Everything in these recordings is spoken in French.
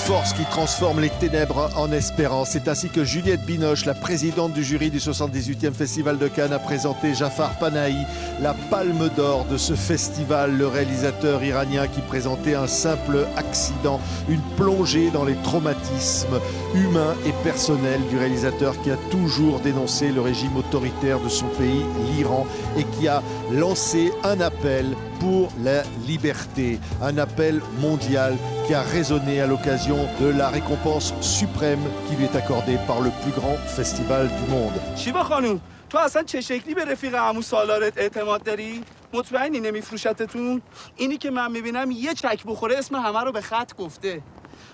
force qui transforme les ténèbres en espérance. C'est ainsi que Juliette Binoche, la présidente du jury du 78e Festival de Cannes, a présenté Jafar Panahi, la palme d'or de ce festival, le réalisateur iranien qui présentait un simple accident, une plongée dans les traumatismes humains et personnels du réalisateur qui a toujours dénoncé le régime autoritaire de son pays, l'Iran, et qui a lancé un appel pour la liberté, un appel mondial qui a résonné à l'occasion de la récompense suprême qui lui est accordée par le plus grand festival du monde. شیوا خانوم تو اصلا چه شکلی به رفیق عمو سالارت اعتماد داری؟ مطمئنی نمیفروشتتون؟ اینی که من میبینم یه چک بخوره اسم همه رو به خط گفته.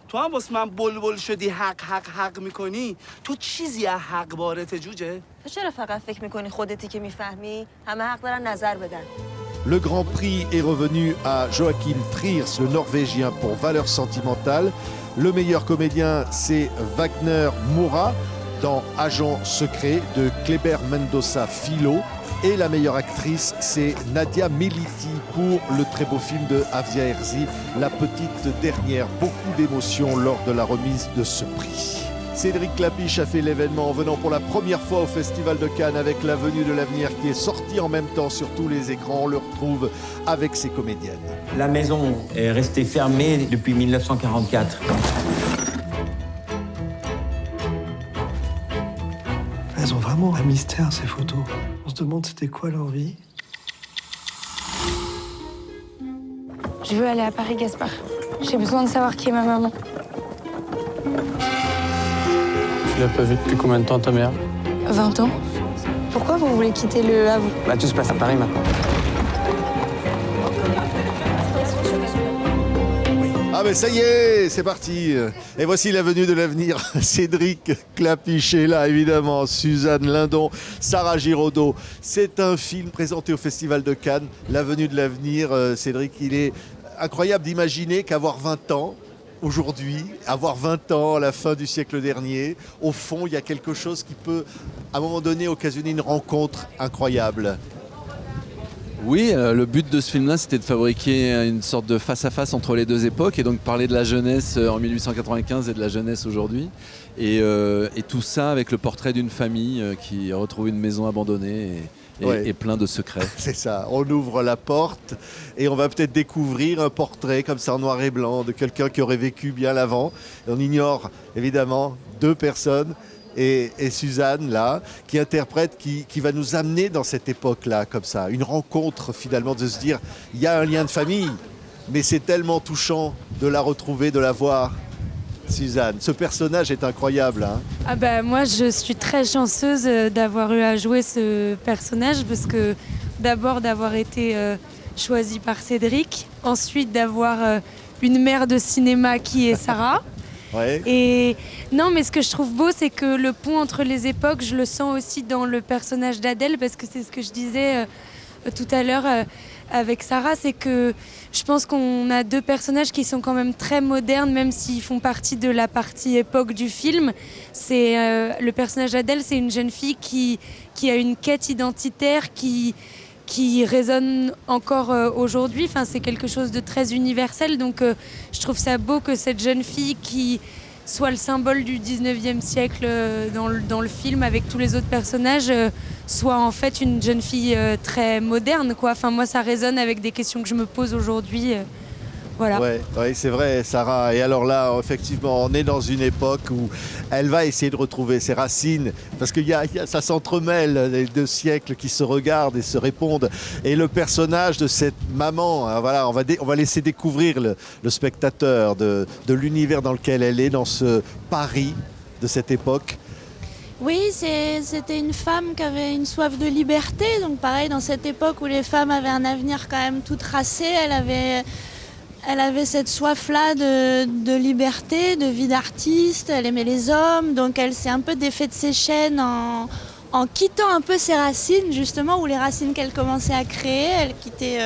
تو هم واسه من بلبل شدی حق میکنی. تو چیزی از حق وارد جوجه؟ تو چرا فقط فکر میکنی خودتی که میفهمی؟ همه حق دارن نظر بدن. Le Grand Prix est revenu à Joachim Triers, le Norvégien, pour Valeurs sentimentales. Le meilleur comédien, c'est Wagner Moura dans Agent secret de Kleber Mendoza Filho. Et la meilleure actrice, c'est Nadia Meliti pour le très beau film de Avia Herzi, La Petite Dernière. Beaucoup d'émotions lors de la remise de ce prix. Cédric Klapisch a fait l'événement en venant pour la première fois au Festival de Cannes avec La Venue de l'avenir qui est sorti en même temps sur tous les écrans. On le retrouve avec ses comédiennes. La maison est restée fermée depuis 1944. Elles ont vraiment un mystère, ces photos. On se demande c'était quoi leur vie. Je veux aller à Paris, Gaspard. J'ai besoin de savoir qui est ma maman. Tu l'as pas vue depuis combien de temps, ta mère? 20 ans. Pourquoi vous voulez quitter le Havre? Bah, tout se passe à Paris maintenant. Ah mais ça y est, c'est parti. Et voici La Venue de l'avenir. Cédric Klapisch est là, évidemment. Suzanne Lindon, Sarah Giraudot. C'est un film présenté au Festival de Cannes. La Venue de l'avenir, Cédric, il est incroyable d'imaginer qu'avoir 20 ans, aujourd'hui, avoir 20 ans à la fin du siècle dernier, au fond, il y a quelque chose qui peut, à un moment donné, occasionner une rencontre incroyable. Oui, le but de ce film-là, c'était de fabriquer une sorte de face-à-face entre les deux époques et donc parler de la jeunesse en 1895 et de la jeunesse aujourd'hui. Et tout ça avec le portrait d'une famille qui retrouve une maison abandonnée et plein de secrets. C'est ça, on ouvre la porte et on va peut-être découvrir un portrait comme ça en noir et blanc de quelqu'un qui aurait vécu bien l'avant. On ignore évidemment deux personnes. Et Suzanne, là, qui interprète, qui va nous amener dans cette époque-là, comme ça. Une rencontre, finalement, de se dire, il y a un lien de famille, mais c'est tellement touchant de la retrouver, de la voir. Suzanne, ce personnage est incroyable. Hein. Ah bah, moi, je suis très chanceuse d'avoir eu à jouer ce personnage, parce que d'abord d'avoir été choisie par Cédric, ensuite d'avoir une mère de cinéma qui est Sarah. Ouais. Et non, mais ce que je trouve beau, c'est que le pont entre les époques, je le sens aussi dans le personnage d'Adèle, parce que c'est ce que je disais tout à l'heure avec Sarah, c'est que je pense qu'on a deux personnages qui sont quand même très modernes, même s'ils font partie de la partie époque du film. C'est le personnage d'Adèle, c'est une jeune fille qui a une quête identitaire qui résonne encore aujourd'hui. Enfin, c'est quelque chose de très universel. Donc, je trouve ça beau que cette jeune fille qui soit le symbole du 19e siècle dans le film avec tous les autres personnages soit en fait une jeune fille très moderne, quoi. Enfin, moi, ça résonne avec des questions que je me pose aujourd'hui. Voilà. Ouais, c'est vrai, Sarah. Et alors là, effectivement, on est dans une époque où elle va essayer de retrouver ses racines, parce que ça s'entremêle, les deux siècles qui se regardent et se répondent. Et le personnage de cette maman, hein, voilà, on va laisser découvrir le spectateur de l'univers dans lequel elle est, dans ce Paris de cette époque. Oui, c'était une femme qui avait une soif de liberté. Donc pareil, dans cette époque où les femmes avaient un avenir quand même tout tracé, elle avait cette soif-là de liberté, de vie d'artiste, elle aimait les hommes, donc elle s'est un peu défait de ses chaînes en quittant un peu ses racines, justement, ou les racines qu'elle commençait à créer, elle quittait...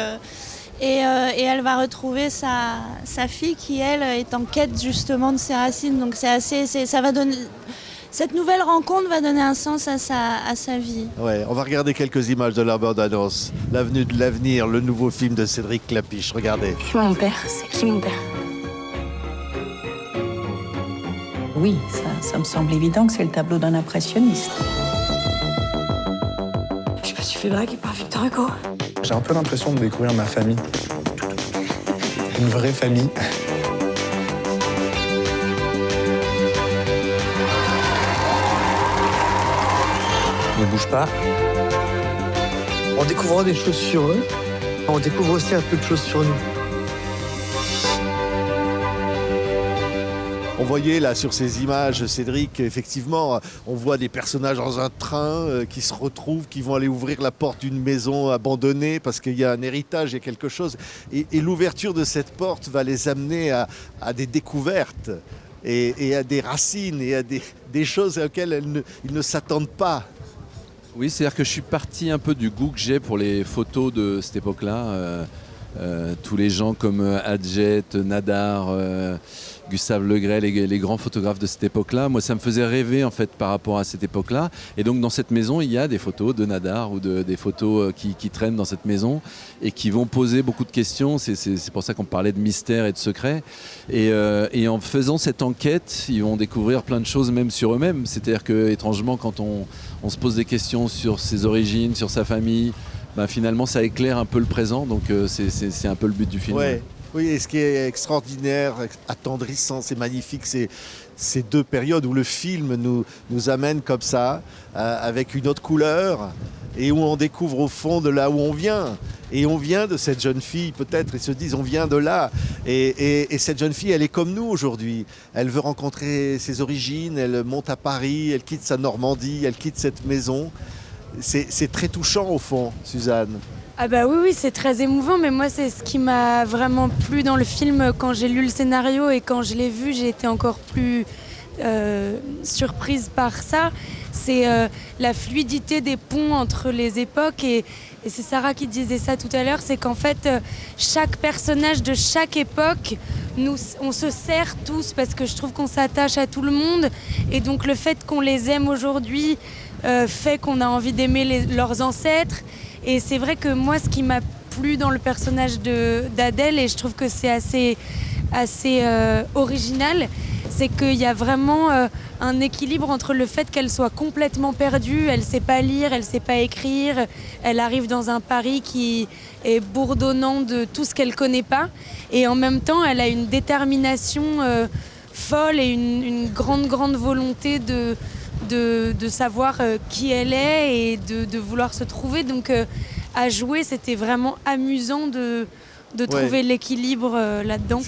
et elle va retrouver sa fille qui, elle, est en quête justement de ses racines, donc ça va donner... Cette nouvelle rencontre va donner un sens à sa vie. Ouais, on va regarder quelques images de la bande-annonce. L'avenue de l'avenir, le nouveau film de Cédric Klapisch. Regardez. C'est mon père. C'est qui mon père? Oui, ça me semble évident que c'est le tableau d'un impressionniste. Je me suis fait draguer par Victor Hugo. J'ai un peu l'impression de découvrir ma famille. Une vraie famille. Ne bouge pas. En découvrant des choses sur eux, on découvre aussi un peu de choses sur nous. On voyait là sur ces images, Cédric, effectivement, on voit des personnages dans un train qui se retrouvent, qui vont aller ouvrir la porte d'une maison abandonnée parce qu'il y a un héritage, il y a quelque chose. Et l'ouverture de cette porte va les amener à des découvertes et à des racines et à des choses auxquelles ils ne s'attendent pas. Oui, c'est-à-dire que je suis parti un peu du goût que j'ai pour les photos de cette époque-là. Tous les gens comme Adjet, Nadar, Gustave Le Gray, les grands photographes de cette époque-là, moi ça me faisait rêver en fait par rapport à cette époque-là. Et donc dans cette maison, il y a des photos de Nadar ou des photos qui traînent dans cette maison et qui vont poser beaucoup de questions. C'est pour ça qu'on parlait de mystère et de secret. Et en faisant cette enquête, ils vont découvrir plein de choses même sur eux-mêmes. C'est-à-dire que étrangement, quand on se pose des questions sur ses origines, sur sa famille, finalement ça éclaire un peu le présent, donc c'est un peu le but du film. Ouais. Oui, et ce qui est extraordinaire, attendrissant, c'est magnifique, c'est ces deux périodes où le film nous amène comme ça, avec une autre couleur, et où on découvre au fond de là où on vient. Et on vient de cette jeune fille, peut-être, ils se disent on vient de là. Et cette jeune fille, elle est comme nous aujourd'hui. Elle veut rencontrer ses origines, elle monte à Paris, elle quitte sa Normandie, elle quitte cette maison. C'est très touchant au fond, Suzanne. Ah bah oui, c'est très émouvant, mais moi c'est ce qui m'a vraiment plu dans le film quand j'ai lu le scénario et quand je l'ai vu, j'ai été encore plus surprise par ça. C'est la fluidité des ponts entre les époques et c'est Sarah qui disait ça tout à l'heure, c'est qu'en fait chaque personnage de chaque époque, on se sert tous parce que je trouve qu'on s'attache à tout le monde et donc le fait qu'on les aime aujourd'hui fait qu'on a envie d'aimer leurs ancêtres. Et c'est vrai que moi, ce qui m'a plu dans le personnage d'Adèle, et je trouve que c'est assez original, c'est qu'il y a vraiment un équilibre entre le fait qu'elle soit complètement perdue, elle ne sait pas lire, elle ne sait pas écrire, elle arrive dans un Paris qui est bourdonnant de tout ce qu'elle ne connaît pas, et en même temps, elle a une détermination folle et une grande volonté de savoir qui elle est et de vouloir se trouver. Donc à jouer, c'était vraiment amusant de trouver l'équilibre là-dedans.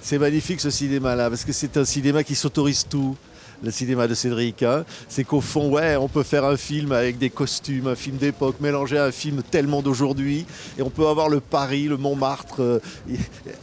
C'est magnifique ce cinéma-là, parce que c'est un cinéma qui s'autorise tout. Le cinéma de Cédric, hein. C'est qu'au fond, on peut faire un film avec des costumes, un film d'époque, mélanger à un film tellement d'aujourd'hui, et on peut avoir le Paris, le Montmartre,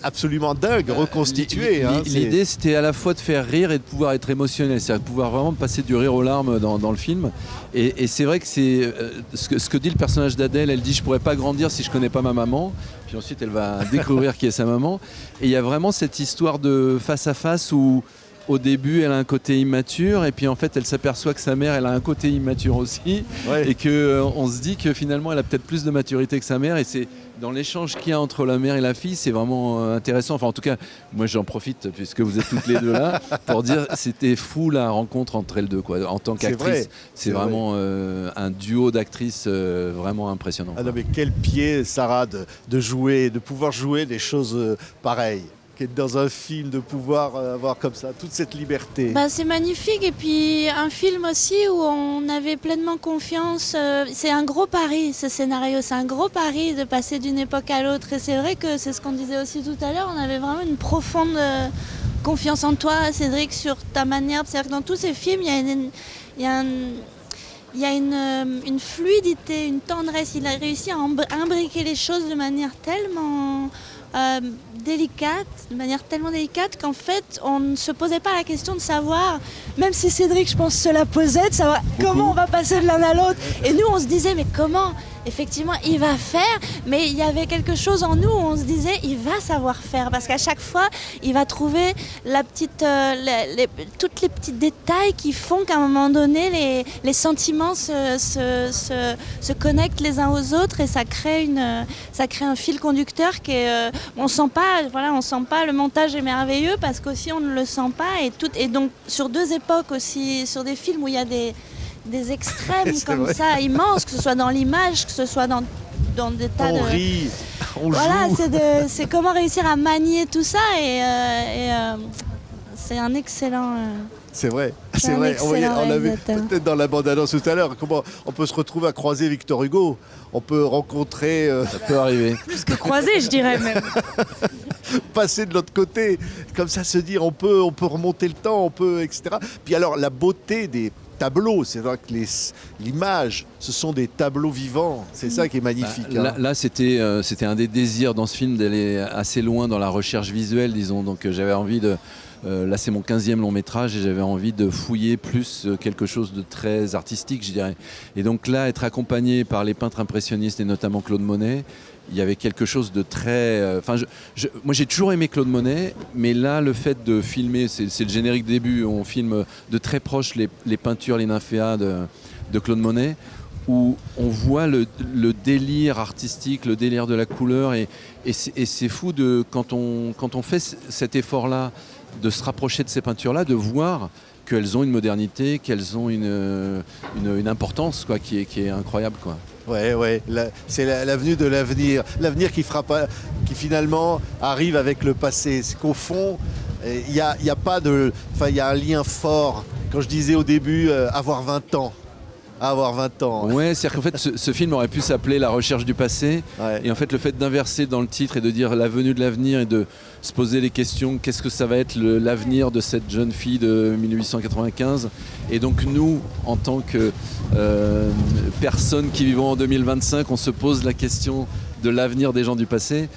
absolument dingue, reconstitué. L'idée, c'était à la fois de faire rire et de pouvoir être émotionnel, c'est-à-dire de pouvoir vraiment passer du rire aux larmes dans le film. Et c'est vrai que c'est ce que dit le personnage d'Adèle, elle dit « je pourrais pas grandir si je connais pas ma maman ». Puis ensuite, elle va découvrir qui est sa maman. Et il y a vraiment cette histoire de face à face où au début, elle a un côté immature et puis en fait, elle s'aperçoit que sa mère, elle a un côté immature aussi et qu'on se dit que finalement, elle a peut-être plus de maturité que sa mère et c'est dans l'échange qu'il y a entre la mère et la fille, c'est vraiment intéressant. Enfin, en tout cas, moi, j'en profite puisque vous êtes toutes les deux là pour dire c'était fou la rencontre entre elles deux, quoi. En tant qu'actrice, c'est vraiment un duo d'actrices vraiment impressionnant. Ah non, mais quel pied, Sarah, de jouer, de pouvoir jouer des choses pareilles. Dans un film, de pouvoir avoir comme ça toute cette liberté. C'est magnifique et puis un film aussi où on avait pleinement confiance. C'est un gros pari ce scénario, c'est un gros pari de passer d'une époque à l'autre et c'est vrai que c'est ce qu'on disait aussi tout à l'heure, on avait vraiment une profonde confiance en toi Cédric sur ta manière. C'est-à-dire que dans tous ces films, il y a une fluidité, une tendresse, il a réussi à imbriquer les choses de manière tellement délicate, de manière tellement délicate qu'en fait on ne se posait pas la question de savoir, même si Cédric je pense se la posait, de savoir comment on va passer de l'un à l'autre et nous on se disait mais comment effectivement, il va faire, mais il y avait quelque chose en nous où on se disait, il va savoir faire, parce qu'à chaque fois, il va trouver toutes les petits détails qui font qu'à un moment donné, les sentiments se connectent les uns aux autres et ça crée un fil conducteur qui est, on sent pas, le montage est merveilleux parce qu'aussi on ne le sent pas et donc sur 2 époques aussi, sur des films où il y a des extrêmes comme vrai. ça immenses, que ce soit dans l'image, que ce soit dans des tas On rit, on voilà, joue. c'est comment réussir à manier tout ça et c'est un excellent. C'est vrai, C'est c'est un vrai. excellent On l'avait réalisateur. peut-être dans la bande-annonce tout à l'heure. Comment on peut se retrouver à croiser Victor Hugo. On peut rencontrer, Ça peut arriver. Plus que croisé, je dirais même. passer de l'autre côté, comme ça se dire on peut remonter le temps, on peut, etc. Puis alors la beauté des tableaux, c'est vrai que l'image, ce sont des tableaux vivants. C'est ça qui est magnifique. Là, c'était un des désirs dans ce film d'aller assez loin dans la recherche visuelle, disons. Donc j'avais envie de... là, c'est mon 15e long métrage et j'avais envie de fouiller plus quelque chose de très artistique, je dirais. Et donc là, être accompagné par les peintres impressionnistes et notamment Claude Monet, il y avait quelque chose de très... moi, j'ai toujours aimé Claude Monet, mais là, le fait de filmer, c'est le générique de début, on filme de très proche les peintures, les nymphéas de Claude Monet, où on voit le délire artistique, le délire de la couleur. Et c'est fou quand on fait cet effort-là, de se rapprocher de ces peintures-là, de voir qu'elles ont une modernité, qu'elles ont une importance quoi, qui est incroyable. Quoi. Ouais, c'est l'avenue de l'avenir. L'avenir qui finalement arrive avec le passé. C'est qu'au fond, il y a un lien fort. Quand je disais au début, avoir 20 ans. Avoir 20 ans. Ouais, c'est-à-dire qu'en fait, ce film aurait pu s'appeler La recherche du passé. Ouais. Et en fait, le fait d'inverser dans le titre et de dire la venue de l'avenir et de se poser les questions, qu'est-ce que ça va être l'avenir de cette jeune fille de 1895 ? Et donc nous, en tant que personnes qui vivons en 2025, on se pose la question de l'avenir des gens du passé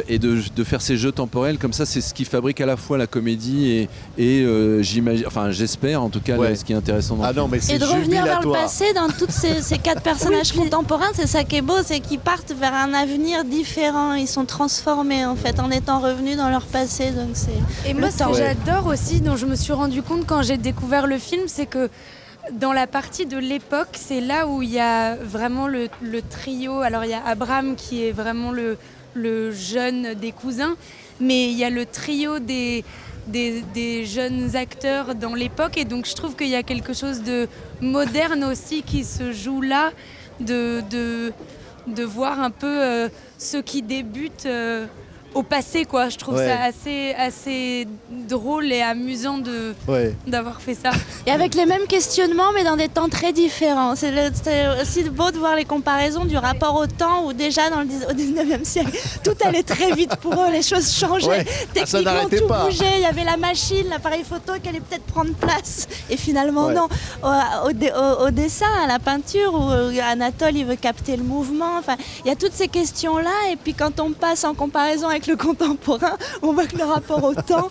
et de faire ces jeux temporels comme ça, c'est ce qui fabrique à la fois la comédie et j'imagine, enfin j'espère en tout cas ce qui est intéressant dans le film. Mais c'est Et de revenir vers le jubilatoire. passé dans tous ces 4 personnages contemporains, c'est ça qui est beau, c'est qu'ils partent vers un avenir différent, ils sont transformés en fait en étant revenus dans leur passé. Donc c'est Et moi, ce que j'adore aussi, dont je me suis rendu compte quand j'ai découvert le film, c'est que dans la partie de l'époque, c'est là où il y a vraiment le trio. Alors il y a Abraham qui est vraiment le jeune des cousins, mais il y a le trio des jeunes acteurs dans l'époque. Et donc je trouve qu'il y a quelque chose de moderne aussi qui se joue là, de voir un peu ceux qui débutent au passé, quoi. Je trouve ça assez drôle et amusant d'avoir fait ça. Et avec les mêmes questionnements, mais dans des temps très différents. C'est aussi beau de voir les comparaisons du rapport au temps où déjà au 19e siècle, tout allait très vite pour eux, les choses changeaient. Techniquement, tout bougeait. Il y avait la machine, l'appareil photo qui allait peut-être prendre place. Et finalement, non. Au dessin, à la peinture, où Anatole, il veut capter le mouvement. Enfin, il y a toutes ces questions-là. Et puis quand on passe en comparaison avec le contemporain, on voit que le rapport au temps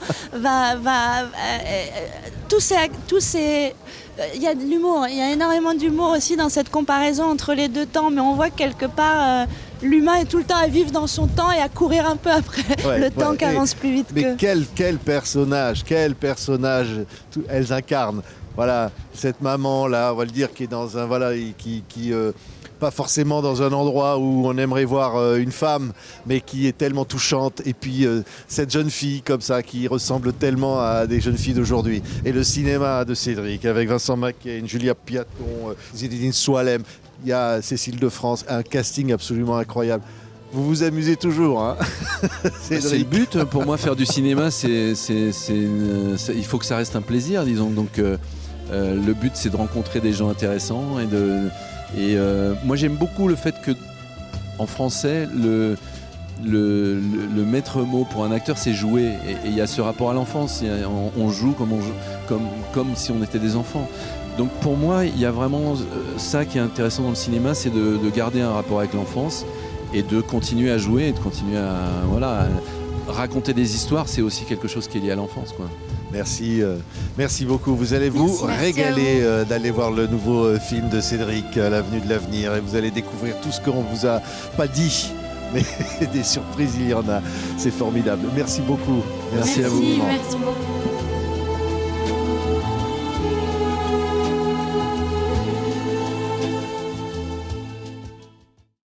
il y a de l'humour, il y a énormément d'humour aussi dans cette comparaison entre les 2 temps, mais on voit que quelque part l'humain est tout le temps à vivre dans son temps et à courir un peu après le temps qui avance plus vite mais quel personnage elles incarnent. Voilà, cette maman là, on va le dire, qui est dans un pas forcément dans un endroit où on aimerait voir une femme, mais qui est tellement touchante. Et puis cette jeune fille comme ça, qui ressemble tellement à des jeunes filles d'aujourd'hui. Et le cinéma de Cédric, avec Vincent Macaigne, Julia Piaton, Zinedine Soualem, il y a Cécile de France, un casting absolument incroyable. Vous vous amusez toujours, hein. C'est le but pour moi, faire du cinéma, il faut que ça reste un plaisir, disons. Donc le but, c'est de rencontrer des gens intéressants et moi j'aime beaucoup le fait que en français le maître mot pour un acteur, c'est jouer, et il y a ce rapport à l'enfance. On joue comme si on était des enfants. Donc pour moi, il y a vraiment ça qui est intéressant dans le cinéma, c'est de garder un rapport avec l'enfance et de continuer à jouer et de continuer à raconter des histoires. C'est aussi quelque chose qui est lié à l'enfance, quoi. Merci, merci beaucoup. Vous allez vous Merci, merci régaler d'aller voir le nouveau film de Cédric, L'Avenue de l'Avenir, et vous allez découvrir tout ce qu'on vous a pas dit. Mais des surprises, il y en a. C'est formidable. Merci beaucoup. Merci à vous. Merci beaucoup.